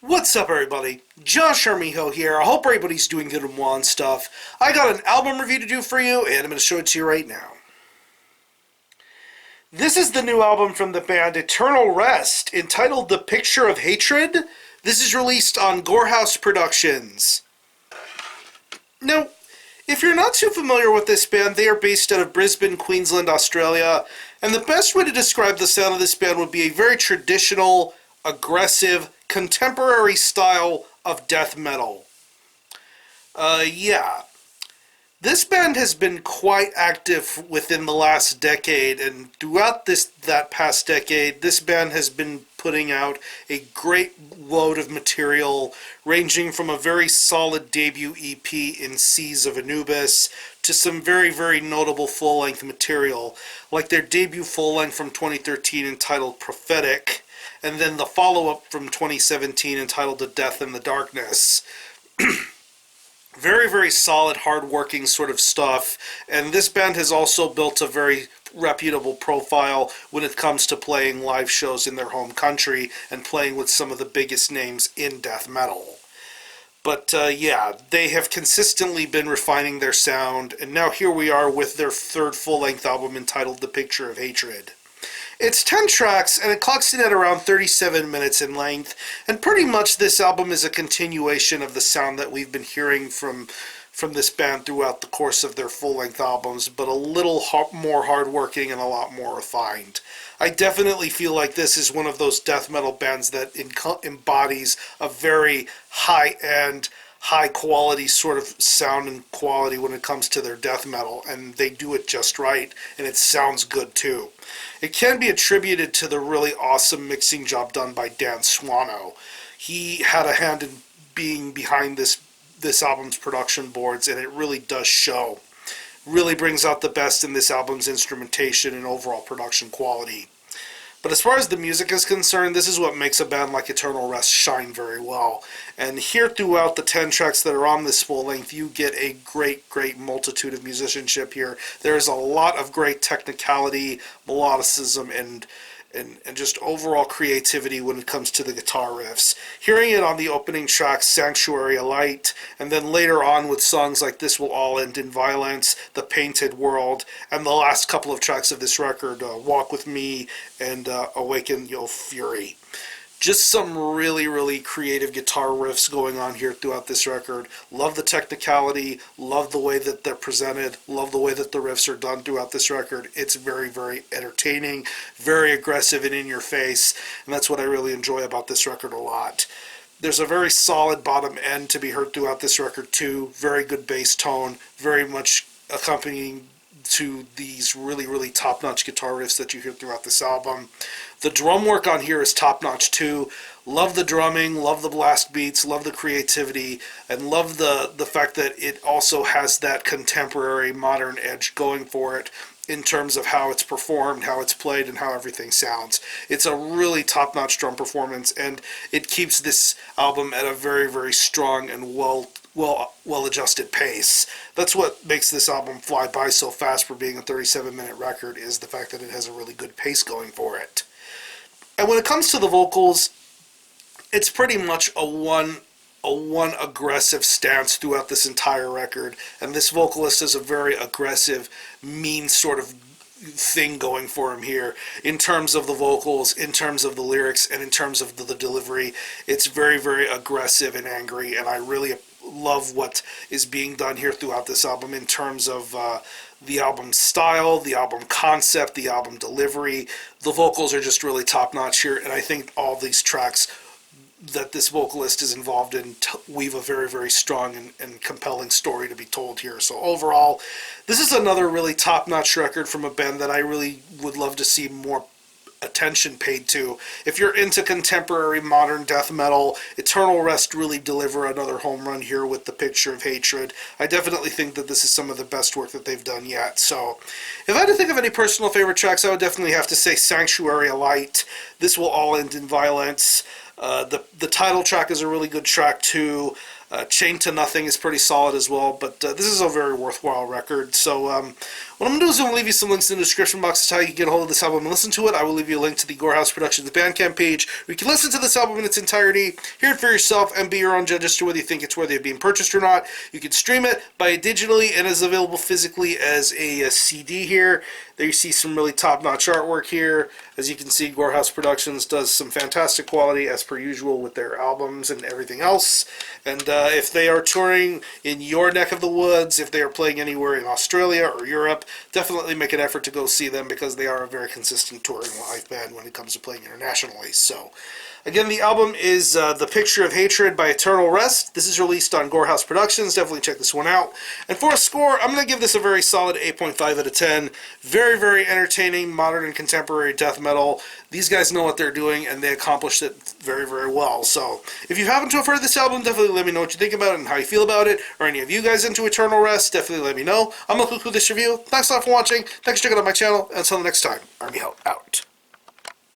What's up, everybody? Josh Armijo here. I hope everybody's doing good and well and stuff. I got an album review to do for you, and I'm going to show it to you right now. This is the new album from the band Eternal Rest, entitled The Picture of Hatred. This is released on Gore House Productions. Now, if you're not too familiar with this band, they are based out of Brisbane, Queensland, Australia, and the best way to describe the sound of this band would be a very traditional, aggressive, contemporary style of death metal. Yeah. This band has been quite active within the last decade, and throughout that past decade, this band has been putting out a great load of material, ranging from a very solid debut EP in Seas of Anubis to some very, very notable full-length material, like their debut full-length from 2013 entitled Prophetic, and then the follow-up from 2017 entitled The Death in the Darkness. Very, very solid, hard-working sort of stuff, and this band has also built a very reputable profile when it comes to playing live shows in their home country and playing with some of the biggest names in death metal. But yeah, they have consistently been refining their sound, and now here we are with their third full-length album entitled The Picture of Hatred. It's 10 tracks, and it clocks in at around 37 minutes in length, and pretty much this album is a continuation of the sound that we've been hearing from this band throughout the course of their full-length albums, but a little more hardworking and a lot more refined. I definitely feel like this is one of those death metal bands that embodies a very high-end, high-quality sort of sound and quality when it comes to their death metal, and they do it just right, and it sounds good too. It can be attributed to the really awesome mixing job done by Dan Swano. He had a hand in being behind this album's production boards, and it really does show. Really brings out the best in this album's instrumentation and overall production quality. But as far as the music is concerned, this is what makes a band like Eternal Rest shine very well. And here throughout the 10 tracks that are on this full length, you get a great, great multitude of musicianship here. There is a lot of great technicality, melodicism, and just overall creativity when it comes to the guitar riffs. Hearing it on the opening track, Sanctuary of Light, and then later on with songs like This Will All End in Violence, The Painted World, and the last couple of tracks of this record, Walk With Me and Awaken Your Fury. Just some really, really creative guitar riffs going on here throughout this record. Love the technicality, love the way that they're presented, love the way that the riffs are done throughout this record. It's very, very entertaining, very aggressive and in your face, and that's what I really enjoy about this record a lot. There's a very solid bottom end to be heard throughout this record too. Very good bass tone, very much accompanying to these really, really top-notch guitar riffs that you hear throughout this album. The drum work on here is top-notch too. Love the drumming, love the blast beats, love the creativity, and love the fact that it also has that contemporary modern edge going for it in terms of how it's performed, how it's played, and how everything sounds. It's a really top-notch drum performance, and it keeps this album at a very, very strong and well-adjusted pace. That's what makes this album fly by so fast for being a 37-minute record, is the fact that it has a really good pace going for it. And when it comes to the vocals, it's pretty much a one aggressive stance throughout this entire record, and this vocalist is a very aggressive, mean sort of thing going for him here in terms of the vocals, in terms of the lyrics, and in terms of the delivery. It's very, very aggressive and angry, and I really love what is being done here throughout this album in terms of the album style, the album concept, the album delivery. The vocals are just really top-notch here, and I think all these tracks that this vocalist is involved in weave a very, very strong and compelling story to be told here. So overall, this is another really top-notch record from a band that I really would love to see more attention paid to. If you're into contemporary modern death metal, Eternal Rest really deliver another home run here with The Picture of Hatred. I definitely think that this is some of the best work that they've done yet. So if I had to think of any personal favorite tracks, I would definitely have to say Sanctuary of Light, This Will All End in Violence. The title track is a really good track too. Chained to Nothing is pretty solid as well, but this is a very worthwhile record. So what I'm going to do is I'm going to leave you some links in the description box to how you can get a hold of this album and listen to it. I will leave you a link to the Gore House Productions Bandcamp page where you can listen to this album in its entirety, hear it for yourself, and be your own judge as to whether you think it's worthy of being purchased or not. You can stream it, buy it digitally, and is available physically as a CD here. There you see some really top-notch artwork here. As you can see, Gore House Productions does some fantastic quality as per usual with their albums and everything else. And if they are touring in your neck of the woods, if they are playing anywhere in Australia or Europe, definitely make an effort to go see them because they are a very consistent touring live band when it comes to playing internationally. So, again, the album is The Picture of Hatred by Eternal Rest. This is released on Gore House Productions. Definitely check this one out. And for a score, I'm going to give this a very solid 8.5 out of 10. Very, very entertaining, modern and contemporary death metal. These guys know what they're doing, and they accomplished it very, very well. So, if you happen to have heard this album, definitely let me know what you think about it and how you feel about it. Or any of you guys into Eternal Rest, definitely let me know. I'm going to conclude this review. Thanks a lot for watching. Thanks for checking out my channel. And until next time, Army Out.